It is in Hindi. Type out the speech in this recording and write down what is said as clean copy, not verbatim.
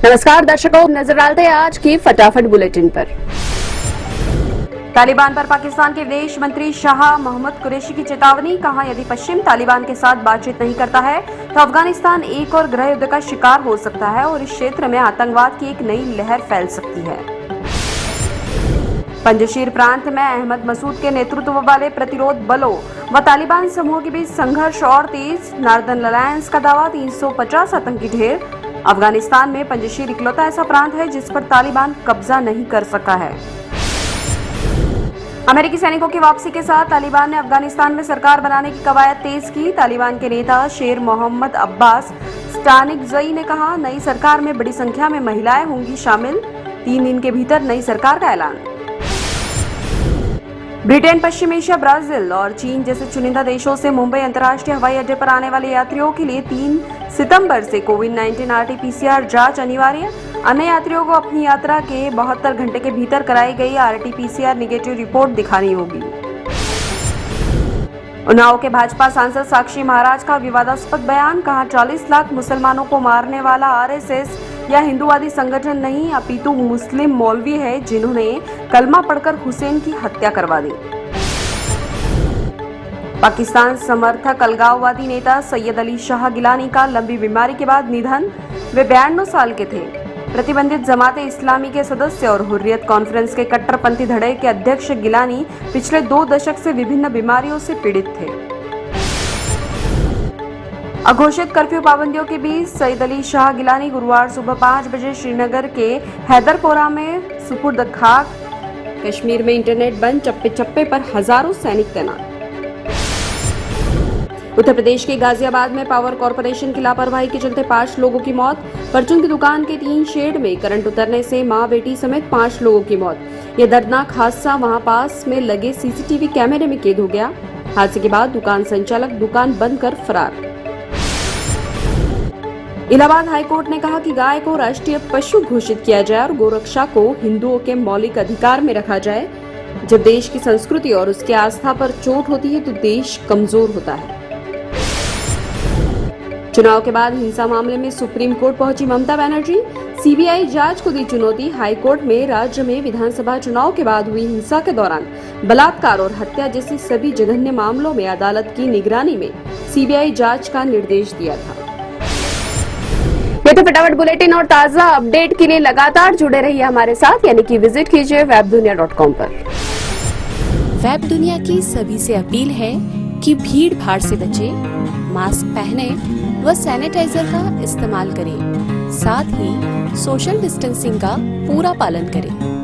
नमस्कार दर्शकों, नजर डालते हैं आज की फटाफट बुलेटिन पर। तालिबान पर पाकिस्तान के विदेश मंत्री शाह मोहम्मद कुरैशी की चेतावनी। कहा, यदि पश्चिम तालिबान के साथ बातचीत नहीं करता है तो अफगानिस्तान एक और गृह युद्ध का शिकार हो सकता है और इस क्षेत्र में आतंकवाद की एक नई लहर फैल सकती है। पंजशीर प्रांत में अहमद मसूद के नेतृत्व वाले प्रतिरोध बलों व तालिबान समूह के बीच संघर्ष और तेज। नॉर्दर्न अलायंस का दावा, 350 आतंकी ढेर। अफगानिस्तान में पंजशीर इकलौता ऐसा प्रांत है जिस पर तालिबान कब्जा नहीं कर सका है। अमेरिकी सैनिकों की वापसी के साथ तालिबान ने अफगानिस्तान में सरकार बनाने की कवायद तेज की। तालिबान के नेता शेर मोहम्मद अब्बास स्टानिकज़ई ने कहा, नई सरकार में बड़ी संख्या में महिलाएं होंगी शामिल। 3 दिन के भीतर नई सरकार का ऐलान। ब्रिटेन, पश्चिम एशिया, ब्राजील और चीन जैसे चुनिंदा देशों से मुंबई अंतर्राष्ट्रीय हवाई अड्डे पर आने वाले यात्रियों के लिए 3 सितंबर से कोविड-19 RT-PCR जांच अनिवार्य। अन्य यात्रियों को अपनी यात्रा के 72 घंटे के भीतर कराई गई RT-PCR नेगेटिव रिपोर्ट दिखानी होगी। उन्नाव के भाजपा सांसद साक्षी महाराज का विवादास्पद बयान। कहा, 40 लाख मुसलमानों को मारने वाला RSS या हिंदूवादी संगठन नहीं अपितु मुस्लिम मौलवी है जिन्होंने कलमा पढ़कर हुसैन की हत्या करवा दी। पाकिस्तान समर्थक अलगाववादी नेता सैयद अली शाह गिलानी का लंबी बीमारी के बाद निधन। वे 92 साल के थे। प्रतिबंधित जमाते इस्लामी के सदस्य और हुर्रियत कॉन्फ्रेंस के कट्टरपंथी धड़े के अध्यक्ष गिलानी पिछले 2 दशक से विभिन्न बीमारियों से पीड़ित थे। अघोषित कर्फ्यू पाबंदियों के बीच सैयद अली शाह गिलानी गुरुवार सुबह 5 बजे श्रीनगर के हैदरपोरा में सुपुर्द खाक। कश्मीर में इंटरनेट बंद, चप्पे चप्पे पर हजारों सैनिक तैनात। उत्तर प्रदेश के गाजियाबाद में पावर कॉर्पोरेशन की लापरवाही के चलते 5 लोगों की मौत। परचून की दुकान के 3 शेड में करंट उतरने से मां बेटी समेत 5 लोगों की मौत। यह दर्दनाक हादसा वहां पास में लगे CCTV कैमरे में कैद हो गया। हादसे के बाद दुकान संचालक दुकान बंद कर फरार। इलाहाबाद हाईकोर्ट ने कहा कि गाय को राष्ट्रीय पशु घोषित किया जाए और गोरक्षा को हिंदुओं के मौलिक अधिकार में रखा जाए। जब देश की संस्कृति और उसकी आस्था पर चोट होती है तो देश कमजोर होता है। चुनाव के बाद हिंसा मामले में सुप्रीम कोर्ट पहुंची ममता बनर्जी। CBI जांच को दी चुनौती। हाईकोर्ट में राज्य में विधानसभा चुनाव के बाद हुई हिंसा के दौरान बलात्कार और हत्या जैसी सभी जघन्य मामलों में अदालत की निगरानी में CBI जांच का निर्देश दिया था। ये तो फटाफट बुलेटिन और ताजा अपडेट के लिए लगातार जुड़े रहिए हमारे साथ, यानी कि विजिट कीजिए webdunia.com पर। वेब दुनिया की सभी से अपील है कि भीड़ भाड़ से बचें, मास्क पहने व सैनिटाइजर का इस्तेमाल करें। साथ ही सोशल डिस्टेंसिंग का पूरा पालन करें।